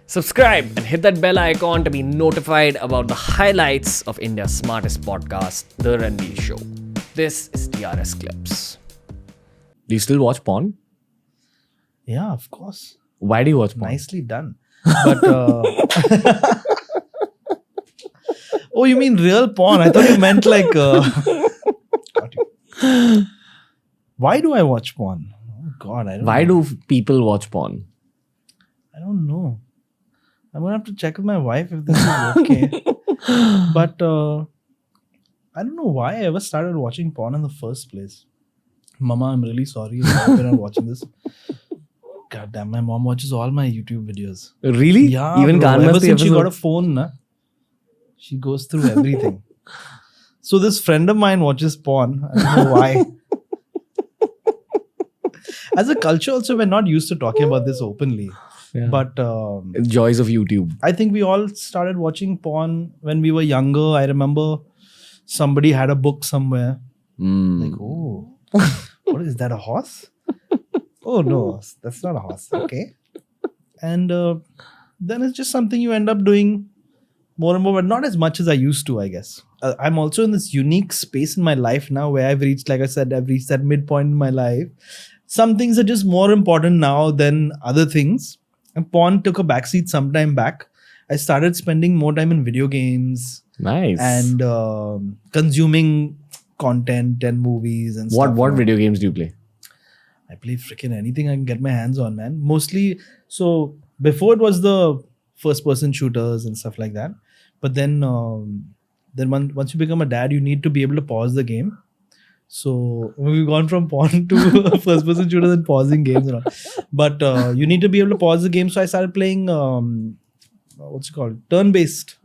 Subscribe and hit that bell icon to be notified about the highlights of India's smartest podcast, The Ranveer Show. This is TRS Clips. Do you still watch porn? Yeah, of course. Why do you watch porn? Nicely done. But oh, you mean real porn? I thought you meant like. Got you. Why do I watch porn? Oh God, I don't. Why know. do people watch porn? I don't know. I'm gonna have to check with my wife if this is okay. But I don't know why I ever started watching porn in the first place. Mama, I'm really sorry if you're not watching this. God damn, my mom watches all my YouTube videos. Really? Yeah, Even bro, ever KaanMasti since she got a episode? phone, na, she goes through everything. So this friend of mine watches porn. I don't know why. As a culture also, we're not used to talking about this openly. Yeah. But Joys of YouTube. I think we all started watching porn when we were younger. I remember somebody had a book somewhere. Like, oh, what is that, a horse? Oh no, that's not a horse. Okay. And then it's just something you end up doing more and more, but not as much as I used to, I guess. I'm also in this unique space in my life now where I've reached, like I said, I've reached that midpoint in my life. Some things are just more important now than other things. And porn took a backseat some time back. I started spending more time in video games. Nice. And consuming content and movies and stuff. What video games do you play? I play freaking anything I can get my hands on, man. Mostly, so before it was the first-person shooters and stuff like that. But then once you become a dad, you need to be able to pause the game. So we've gone from porn to first-person shooters and pausing games and all. But you need to be able to pause the game. So I started playing, what's it called? Turn-based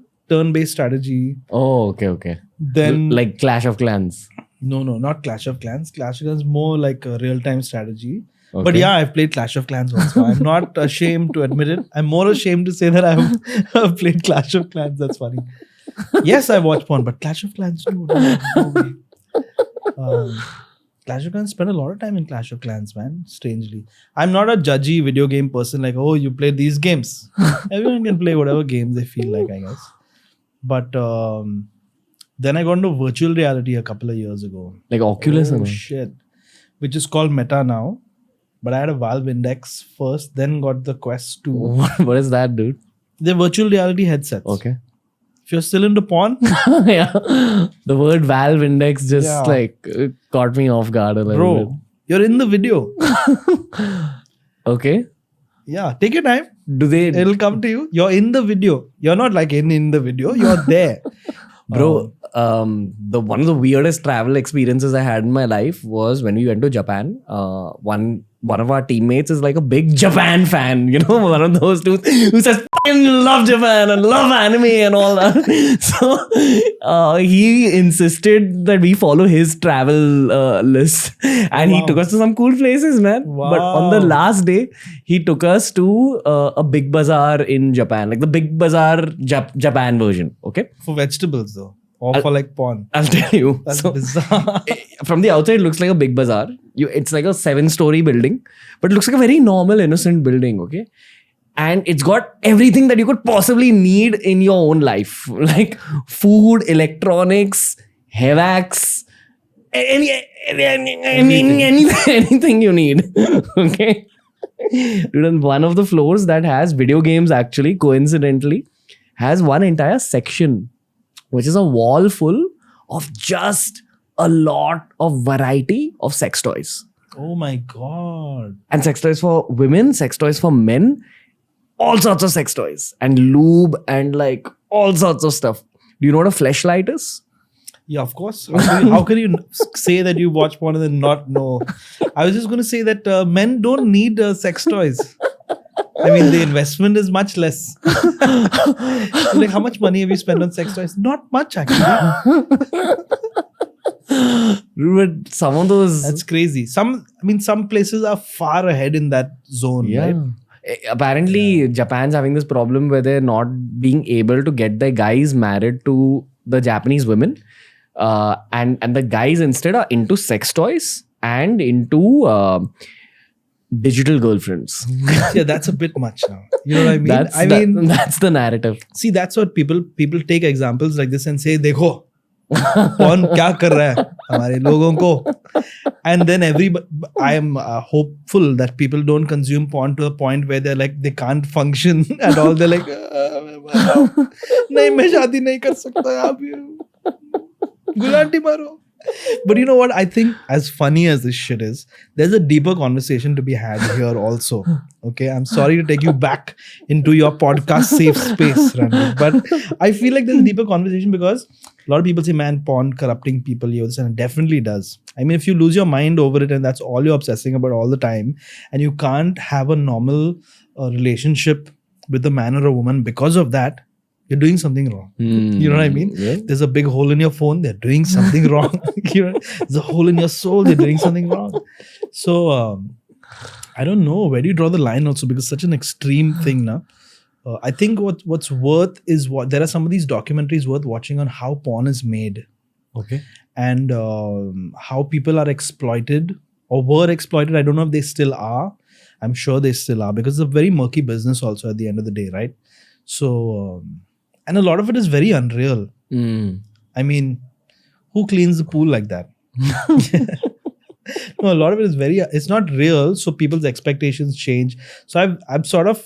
strategy. Oh, okay. Then like Clash of Clans. No, not Clash of Clans. Clash of Clans more like a real-time strategy. Okay. But yeah, I've played Clash of Clans also. I'm not ashamed to admit it. I'm more ashamed to say that I've played Clash of Clans. That's funny. Yes, I watch porn, but Clash of Clans too. No way. Clash of Clans, spend a lot of time in Clash of Clans, man. Strangely. I'm not a judgy video game person like, oh, you play these games. Everyone can play whatever games they feel like, I guess. But then I got into virtual reality a couple of years ago. Like Oculus Oh and all. shit. Which is called Meta now. But I had a Valve Index first, then got the Quest 2. What is that, dude? They're virtual reality headsets. Okay. If you're still into porn, Yeah. The word Valve Index just Yeah. caught me off guard a little bro, you're in the video. bit. Okay. Yeah, take your time. Do they... It'll come to you. You're in the video. You're not like in the video. You're there. Bro, the one of the weirdest travel experiences I had in my life was when we went to Japan. One of our teammates is like a big Japan fan, you know, one of those dudes who says, "I love Japan and love anime and all that." So he insisted that we follow his travel list, and he Wow. took us to some cool places, man. But on the Wow. last day, he took us to a big bazaar in Japan, like the big bazaar Japan version. Okay. For vegetables though. Or for like porn. I'll tell you. That's So, bizarre. from the outside, it looks like a big bazaar. It's like a 7-story building, but it looks like a very normal, innocent building, okay? And it's got everything that you could possibly need in your own life. Like food, electronics, Hevax, anything you need, okay? Dude, and one of the floors that has video games actually, coincidentally, has one entire section which is a wall full of just a lot of variety of sex toys. Oh my God. And sex toys for women, sex toys for men, all sorts of sex toys. And lube and like all sorts of stuff. Do you know what a fleshlight is? Yeah, of course. How can you say that you watch porn and then not know? I was just going to say that men don't need sex toys. I mean, the investment is much less. Like, how much money have you spent on sex toys? Not much, actually. But some of those... That's crazy. Some places are far ahead in that zone, right? Apparently, Japan's having this problem where they're not being able to get their guys married to the Japanese women. And the guys instead are into sex toys and into digital girlfriends. Yeah, that's a bit much now. You know what I mean? That's the narrative. See, that's what people take examples like this and say, "Dekho, कौन क्या कर रहा है हमारे लोगों को?" And then I am hopeful that people don't consume porn to the point where they're like they can't function at all. They're like, नहीं मैं शादी नहीं कर सकता आप गुलाटी मारो. But you know what? I think as funny as this shit is, there's a deeper conversation to be had here also. Okay, I'm sorry to take you back into your podcast safe space, Ranveer, but I feel like there's a deeper conversation because a lot of people say, man, porn corrupting people, and it definitely does. I mean, if you lose your mind over it and that's all you're obsessing about all the time, and you can't have a normal relationship with a man or a woman because of that, you're doing something wrong. You know what I mean? Yeah. There's a big hole in your phone, they're doing something wrong. There's a hole in your soul, they're doing something wrong. So, I don't know, where do you draw the line also? Because such an extreme thing now. I think what's worth is there are some of these documentaries worth watching on how porn is made. Okay. And how people are exploited or were exploited. I don't know if they still are. I'm sure they still are because it's a very murky business also at the end of the day, right? So, and a lot of it is very unreal. I mean, who cleans the pool like that? No, a lot of it is it's not real. So people's expectations change. So I'm sort of,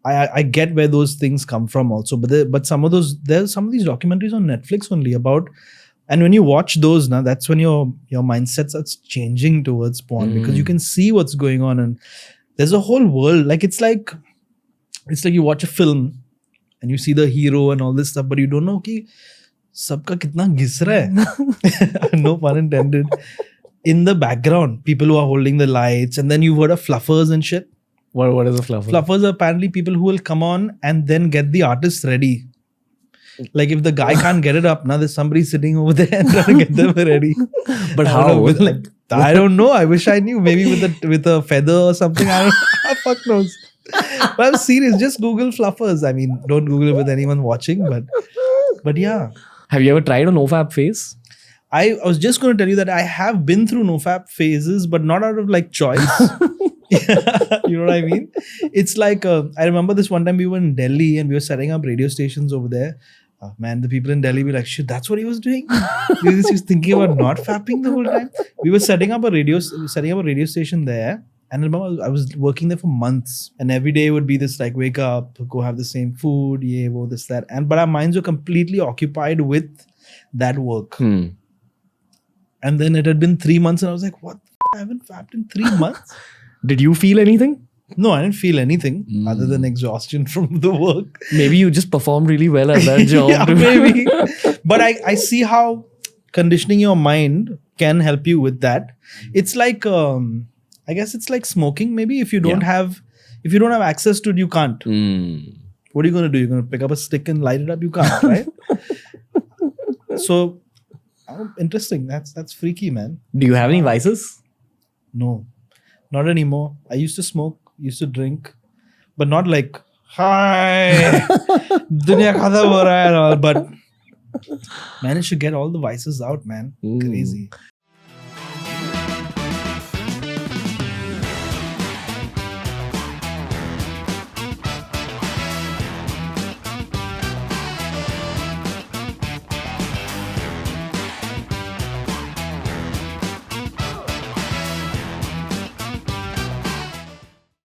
I get where those things come from also. But there's some of these documentaries on Netflix only about, and when you watch those now, that's when your mindset starts changing towards porn because you can see what's going on and there's a whole world. Like it's like you watch a film and you see the hero and all this stuff, but you don't know ki sabka kitna ghis raha hai. No pun intended. In the background, people who are holding the lights, and then you've heard of fluffers and shit. What is a fluffer? Fluffers are apparently people who will come on and then get the artist ready. Like if the guy can't get it up, now there's somebody sitting over there and trying to get them ready. But how? I don't know. I wish I knew. Maybe with a feather or something. I don't know. Fuck knows. But I'm serious. Just Google fluffers. I mean, don't Google it with anyone watching. But yeah. Have you ever tried a nofap phase? I was just going to tell you that I have been through nofap phases, but not out of like choice. You know what I mean? It's like, I remember this one time we were in Delhi and we were setting up radio stations over there. Man, the people in Delhi were like, shit, that's what he was doing? He was thinking about not fapping the whole time. We were setting up a radio station there. And I remember I was working there for months. And every day would be this like, wake up, go have the same food, this, that. But our minds were completely occupied with that work. And then it had been 3 months and I was like, what? I haven't fapped in 3 months? Did you feel anything? No, I didn't feel anything other than exhaustion from the work. Maybe you just performed really well at that job. Yeah, maybe. But I see how conditioning your mind can help you with that. It's like, I guess it's like smoking. Maybe if you don't have access to it, you can't. What are you going to do? You're going to pick up a stick and light it up? You can't, right? So, interesting. That's freaky, man. Do you have any vices? No, not anymore. I used to smoke, used to drink, but not like, hi, dunya khatam ho raha hai and all. But managed to get all the vices out, man. Crazy.